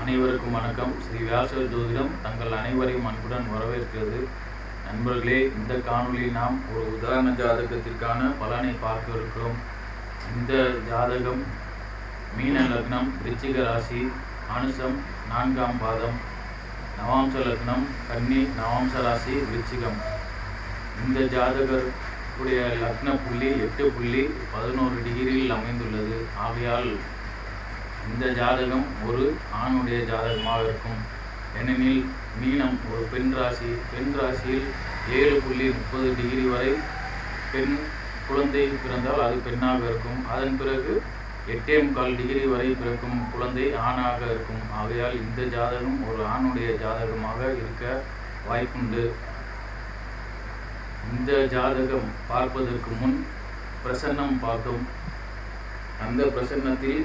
அனைவருக்கும் வணக்கம். ஸ்ரீ வியாசர் ஜோதிடம் தங்கள் அனைவரையும் அன்புடன் வரவேற்கிறது. நண்பர்களே, இந்த காணொளியில் நாம் ஒரு உதாரண ஜாதகத்திற்கான பலனை பார்க்க இருக்கிறோம். இந்த ஜாதகம் மீன லக்னம், விருச்சிக ராசி, அனுசம் 4ஆம் பாதம், நவாம்ச லக்னம் கன்னி, நவாம்ச ராசி விருச்சிகம். இந்த ஜாதகருடைய லக்ன புள்ளி 8.11 டிகிரியில் அமைந்துள்ளது. ஆகையால் இந்த ஜாதகம் ஒரு ஆணுடைய ஜாதகமாக இருக்கும். ஏனெனில் மீனம் ஒரு பெண் ராசி. பெண் ராசியில் 7.30 டிகிரி வரை பெண் குழந்தை பிறந்தால் அது பெண்ணாக இருக்கும். அதன் பிறகு 8.25 டிகிரி வரை பிறக்கும் குழந்தை ஆணாக இருக்கும். ஆகையால் இந்த ஜாதகம் ஒரு ஆணுடைய ஜாதகமாக இருக்க வாய்ப்புண்டு. இந்த ஜாதகம் பார்ப்பதற்கு முன் பிரசன்னம் பார்த்தோம். அந்த பிரசன்னத்தில்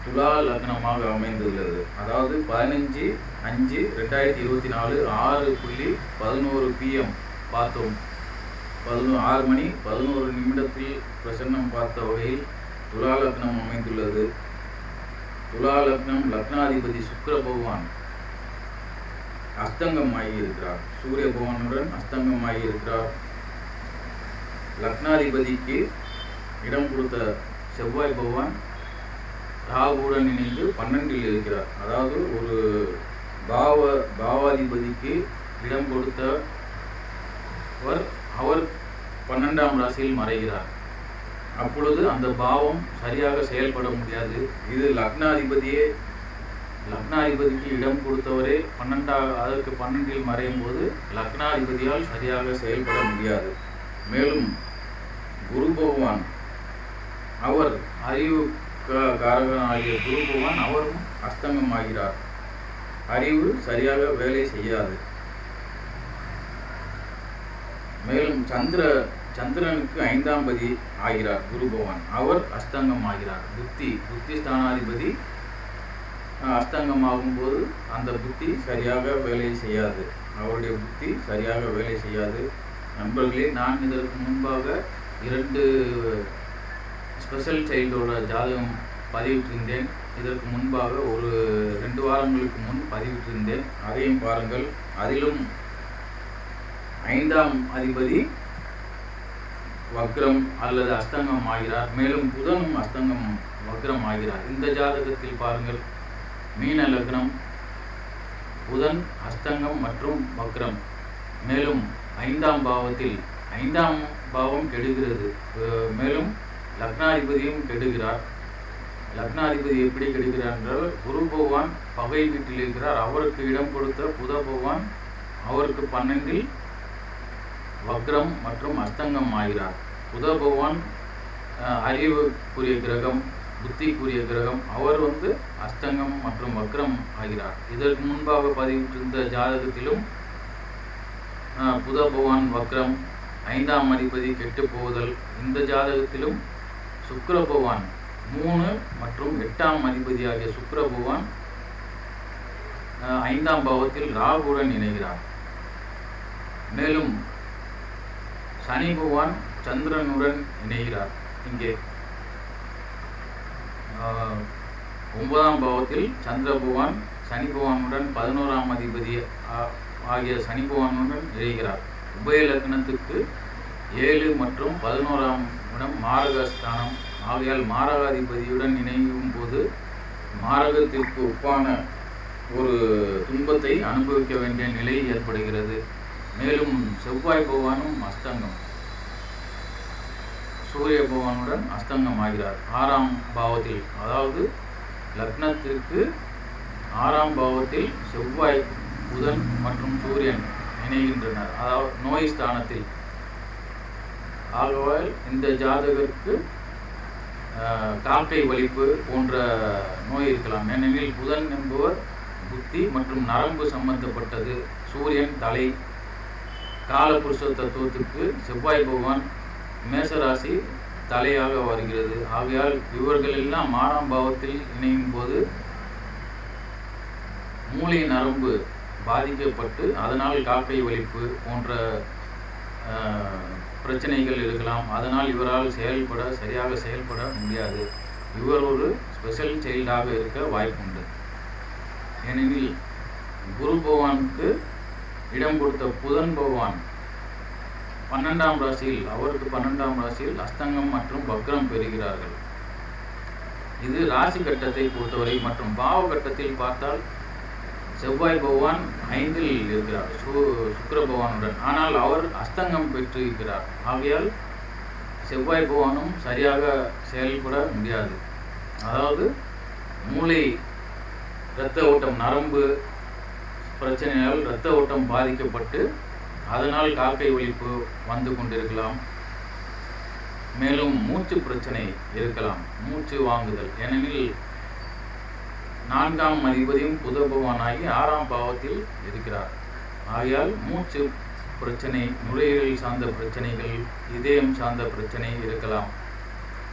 துலா லக்னமாக அமைந்துள்ளது. அதாவது 15/5/2024 6:11 PM பார்த்தோம். 6 மணி 11 நிமிடத்தில் பிரசன்னம் பார்த்த வகையில் துலா லக்னம் அமைந்துள்ளது. துலா லக்னம் லக்னாதிபதி சுக்கிர பகவான் அஸ்தங்கமாகி இருக்கிறார். சூரிய பகவானுடன் அஸ்தங்கமாகி இருக்கிறார். லக்னாதிபதிக்கு இடம் கொடுத்த செவ்வாய் பகவான் ராகுவுடன் இணைந்து 12இல் இருக்கிறார். அதாவது ஒரு பாவாதிபதிக்கு இடம் கொடுத்தவர் அவர் 12ஆம் ராசியில் மறைகிறார். அப்பொழுது அந்த பாவம் சரியாக செயல்பட முடியாது. இது லக்னாதிபதிக்கு இடம் கொடுத்தவரே 12இல் மறையும் போது லக்னாதிபதியால் சரியாக செயல்பட முடியாது. மேலும் குரு பகவான் அவர் அறிவு காரகனாகிய குரு பகவான் அவரும் அஸ்தங்கமாகிறார். அறிவு சரியாக வேலை செய்யாது. மேலும் சந்திரனுக்கு 5ஆம் பதி ஆகிறார் குரு பகவான். அவர் அஸ்தங்கம் ஆகிறார். புத்தி ஸ்தானாதிபதி அஸ்தங்கமாகும் போது அந்த புத்தி சரியாக வேலை செய்யாது. அவருடைய புத்தி சரியாக வேலை செய்யாது. நண்பர்களே, நான் இதற்கு முன்பாக 2 ஸ்பெஷல் சைல்டோட ஜாதகம் பதிவிட்டிருந்தேன். இதற்கு முன்பாக ஒரு 2 வாரங்களுக்கு முன் பதிவிட்டிருந்தேன். அதையும் பாருங்கள். அதிலும் 5ஆம் அதிபதி வக்ரம் அல்லது அஸ்தங்கம் ஆகிறார். மேலும் புதனும் அஸ்தங்கம் வக்ரம் ஆகிறார். இந்த ஜாதகத்தில் பாருங்கள், மீன லக்னம், புதன் அஸ்தங்கம் மற்றும் வக்ரம். மேலும் 5ஆம் பாவத்தில் 5ஆம் பாவம் கெடுகிறது. மேலும் லக்னாதிபதியும் கெடுகிறார். லக்னாதிபதி எப்படி கெடுகிறார் என்றால், குரு பகவான் பகை வீட்டில் இருக்கிறார். அவருக்கு இடம் கொடுத்த புத பகவான் அவருக்கு 12இல் வக்ரம் மற்றும் அஸ்தங்கம் ஆகிறார். புத பகவான் அறிவுக்குரிய கிரகம், புத்திக்குரிய கிரகம். அவர் அஸ்தங்கம் மற்றும் வக்ரம் ஆகிறார். இதற்கு முன்பாக பதிவிட்டிருந்த ஜாதகத்திலும் புத பகவான் வக்ரம், 5ஆம் அதிபதி கெட்டு போகுதல். இந்த ஜாதகத்திலும் சுக்கிர பகவான் 3 மற்றும் 8ஆம் அதிபதி ஆகிய சுக்கிர பகவான் 5ஆம் பாவத்தில் ராகுவுடன் இணைகிறார். மேலும் சனி பகவான் சந்திரனுடன் இணைகிறார். இங்கே 9ஆம் பாவத்தில் சந்திர பகவான் சனி பகவானுடன் 11ஆம் அதிபதி ஆகிய சனி பகவானுடன் இணைகிறார். உபய லக்னத்துக்கு 7 மற்றும் 11ஆம் இடம் மாரகஸ்தானம். ஆகையால் மாரகாதிபதியுடன் இணையும் போது மாரகத்திற்கு ஒப்பான ஒரு துன்பத்தை அனுபவிக்க வேண்டிய நிலை ஏற்படுகிறது. மேலும் செவ்வாய் பகவானும் அஸ்தங்கம், சூரிய பகவானுடன் அஸ்தங்கம் ஆகிறார் 6ஆம் பாவத்தில். அதாவது லக்னத்திற்கு 6ஆம் பாவத்தில் செவ்வாய், புதன் மற்றும் சூரியன் இணைகின்றனர். அதாவது நோய் ஸ்தானத்தில். ஆகவே இந்த ஜாதகருக்கு காக்கை வலிப்பு போன்ற நோய் இருக்கலாம். ஏனெனில் புதன் என்பவர் புத்தி மற்றும் நரம்பு சம்பந்தப்பட்டது. சூரியன் தலை. காலபுருஷ தத்துவத்துக்கு செவ்வாய் பகவான் மேசராசி தலையாக வருகிறது. ஆகையால் இவர்கள் எல்லாம் 6ஆம் பாவத்தில் இணையும் போது மூளை நரம்பு பாதிக்கப்பட்டு அதனால் காக்கை வலிப்பு போன்ற பிரச்சனைகள் இருக்கலாம். அதனால் இவரால் சரியாக செயல்பட முடியாது. இவர் ஒரு ஸ்பெஷல் சைல்டாக இருக்க வாய்ப்புண்டு. ஏனெனில் குரு பகவானுக்கு இடம் கொடுத்த புதன் பகவான் 12ஆம் ராசியில், அவருக்கு 12ஆம் ராசியில் அஸ்தங்கம் மற்றும் வக்ரம் பெறுகிறார்கள். இது ராசி கட்டத்தை பொறுத்தவரை. மற்றும் பாவ கட்டத்தில் பார்த்தால் செவ்வாய் பகவான் 5இல் இருக்கிறார் சுக்கிர பகவானுடன். ஆனால் அவர் அஸ்தங்கம் பெற்றிருக்கிறார். ஆகையால் செவ்வாய் பகவானும் சரியாக செயல்பட முடியாது. அதாவது மூளை இரத்த ஓட்டம், நரம்பு பிரச்சனையால் இரத்த ஓட்டம் பாதிக்கப்பட்டு அதனால் காக்கை வலிப்பு வந்து கொண்டிருக்கலாம். மேலும் மூச்சு பிரச்சனை இருக்கலாம், மூச்சு வாங்குதல். ஏனெனில் 4ஆம் அதிபதியும் புத பகவானாகி 6ஆம் பாவத்தில் இருக்கிறார். ஆகையால் மூச்சு பிரச்சனை, நுரையீரல் சார்ந்த பிரச்சனைகள், இதயம் சார்ந்த பிரச்சனை இருக்கலாம்.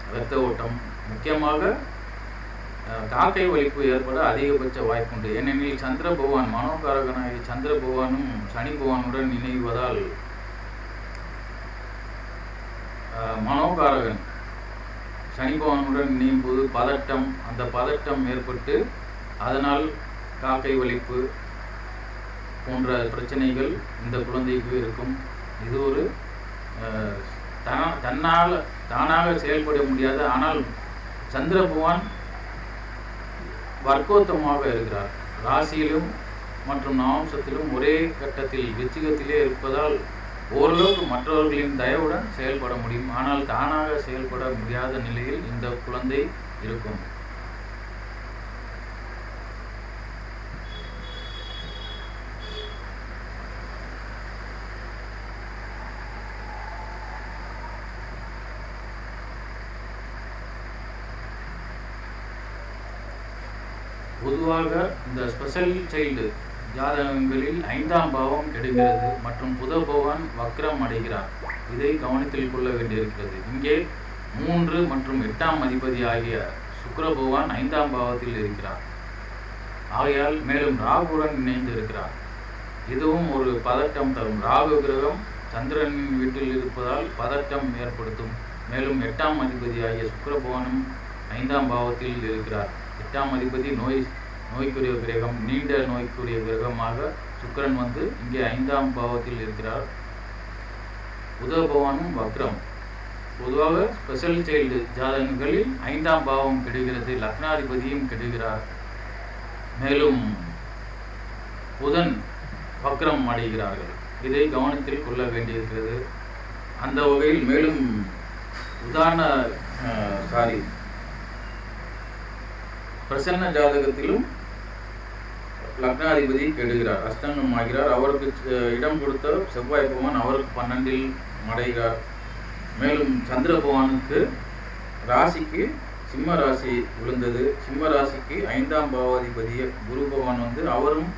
இரத்த ஓட்டம், முக்கியமாக காக்கை வலிப்பு ஏற்பட அதிகபட்ச வாய்ப்புண்டு. ஏனெனில் சந்திர பகவான், மனோகாரகனாகி சந்திர பகவானும் சனி பகவானுடன் இணைவதால் மனோகாரகன் சனி பகவானுடன் இணையும் போது பதட்டம், அந்த பதட்டம் ஏற்பட்டு அதனால் காக்கை வலிப்பு போன்ற பிரச்சனைகள் இந்த குழந்தைக்கு இருக்கும். இது ஒரு தானாக செயல்பட முடியாது. ஆனால் சந்திர பகவான் வர்க்கோத்தமாக இருக்கிறார். ராசியிலும் மற்றும் நவாம்சத்திலும் ஒரே கட்டத்தில் விருச்சிகத்திலே இருப்பதால் ஓரளவுக்கு மற்றவர்களின் தயவுடன் செயல்பட முடியும். ஆனால் தானாக செயல்பட முடியாத நிலையில் இந்த குழந்தை இருக்கும். பொதுவாக இந்த ஸ்பெஷல் சைல்டு ஜாதகங்களில் 5ஆம் பாவம் கெடுகிறது மற்றும் புத பகவான் வக்ரம் அடைகிறார். இதை கவனத்தில் கொள்ள வேண்டியிருக்கிறது. இங்கே 3 மற்றும் 8ஆம் அதிபதி ஆகிய சுக்கிர பகவான் 5ஆம் பாவத்தில் இருக்கிறார். ஆகையால் மேலும் ராகுவுடன் இணைந்து இருக்கிறார். இதுவும் ஒரு பதட்டம் தரும். ராகு கிரகம் சந்திரனின் வீட்டில் இருப்பதால் பதட்டம் ஏற்படுத்தும். மேலும் 8ஆம் அதிபதி ஆகிய சுக்கிர பகவானும் 5ஆம் பாவத்தில் இருக்கிறார். 8ஆம் அதிபதி நோய்க்குரிய கிரகம், நீண்ட நோய்க்குரிய கிரகமாக சுக்கிரன் வந்து இங்கே 5ஆம் பாவத்தில் இருக்கிறார். புத பகவானும் வக்ரம். பொதுவாக ஸ்பெஷல் சைல்டு ஜாதகங்களில் 5ஆம் பாவம் கெடுகிறது, லக்னாதிபதியும் கெடுகிறார். மேலும் புதன் வக்ரம் அடைகிறார்கள். இதை கவனத்தில் கொள்ள வேண்டியிருக்கிறது. அந்த வகையில் மேலும் பிரசன்ன ஜாதகத்திலும் லக்னாதிபதி கெடுகிறார், அஸ்தங்கம் ஆகிறார். அவருக்கு இடம் கொடுத்த செவ்வாய் பகவான் அவருக்கு 12இல் மடைகிறார். மேலும் சந்திர பகவானுக்கு ராசிக்கு சிம்ம ராசி விழுந்தது. சிம்ம ராசிக்கு 5ஆம் பாவாதிபதி குரு பகவான் வந்து அவரும்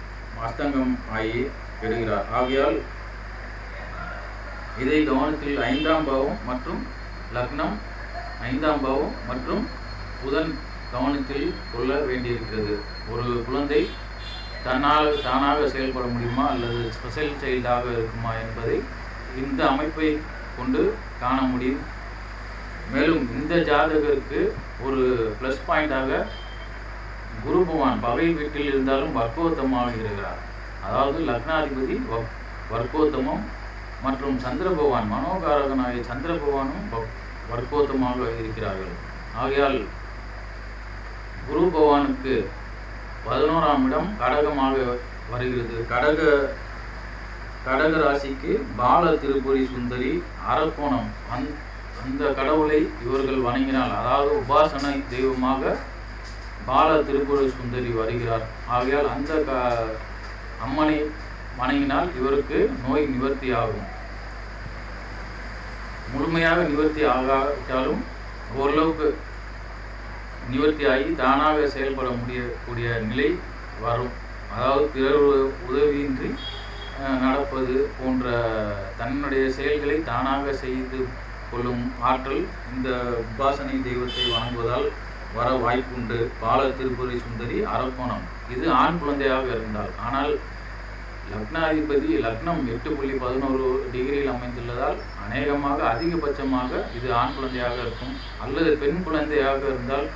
அஸ்தங்கம் ஆகி கெடுகிறார். ஆகையால் இதை கவனத்தில் 5ஆம் பாவம் மற்றும் லக்னம், 5ஆம் பாவம் மற்றும் புதன் கவனத்தில் கொள்ள வேண்டியிருக்கிறது. ஒரு குழந்தை தானாக செயல்பட முடியுமா அல்லது ஸ்பெஷல் சைல்டாக இருக்குமா என்பதை இந்த அமைப்பை கொண்டு காண முடியும். மேலும் இந்த ஜாதகருக்கு ஒரு ப்ளஸ் பாயிண்டாக குரு பகவான் பகை வீட்டில் இருந்தாலும் வர்க்கோத்தமாக இருக்கிறார். அதாவது லக்னாதிபதி வர்க்கோத்தமம் மற்றும் சந்திர பகவான் மனோகாரகனாகிய சந்திர பகவானும் வர்க்கோத்தமாக இருக்கிறார்கள். ஆகையால் குரு பகவானுக்கு 11ஆம் இடம் கடகமாக வருகிறது. கடக ராசிக்கு பால திருப்புரி சுந்தரி அரக்கோணம், அந்த கடவுளை இவர்கள் வணங்கினால், அதாவது உபாசனை தெய்வமாக பால திருப்புரி சுந்தரி வருகிறார். ஆகையால் அந்த அம்மனை வணங்கினால் இவருக்கு நோய் நிவர்த்தி ஆகும். முழுமையாக நிவர்த்தி ஆகாவிட்டாலும் ஓரளவுக்கு நிவர்த்தி ஆகி தானாக செயல்பட முடியக்கூடிய நிலை வரும். அதாவது பிறர் உதவியின்றி நடப்பது போன்ற தன்னுடைய செயல்களை தானாக செய்து கொள்ளும் ஆற்றல் இந்த உபாசனை தெய்வத்தை வணங்குவதால் வர வாய்ப்புண்டு. பால திருப்புரி சுந்தரி அரக்கோணம், இது ஆண் குழந்தையாக இருந்தால். ஆனால் லக்னாதிபதி லக்னம் 8.11 டிகிரியில் அமைந்துள்ளதால் அநேகமாக அதிகபட்சமாக இது ஆண் குழந்தையாக இருக்கும். அல்லது பெண் குழந்தையாக இருந்தால்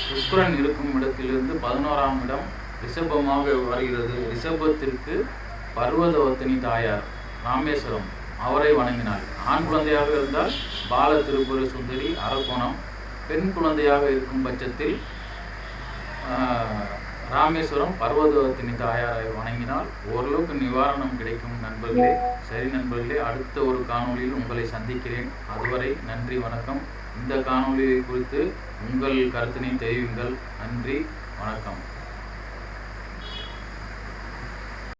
சுக்கிரன் இருக்கும் இடத்திலிருந்து 11ஆம் இடம் ரிஷபமாக வருகிறது. ரிஷபத்திற்கு பர்வதவர்த்தினி தாயார் ராமேஸ்வரம், அவரை வணங்கினாள். ஆண் குழந்தையாக இருந்தால் பால திருப்புர சுந்தரி அரக்கோணம், பெண் குழந்தையாக இருக்கும் பட்சத்தில் ராமேஸ்வரம் பர்வதவர்த்தினி தாயாரை வணங்கினால் ஓரளவுக்கு நிவாரணம் கிடைக்கும் நண்பர்களே. சரி நண்பர்களே, அடுத்த ஒரு காணொளியில் உங்களை சந்திக்கிறேன். அதுவரை நன்றி, வணக்கம். இந்த காணொளியை குறித்து உங்கள் கருத்தினை தெரிவிங்கள். நன்றி, வணக்கம்.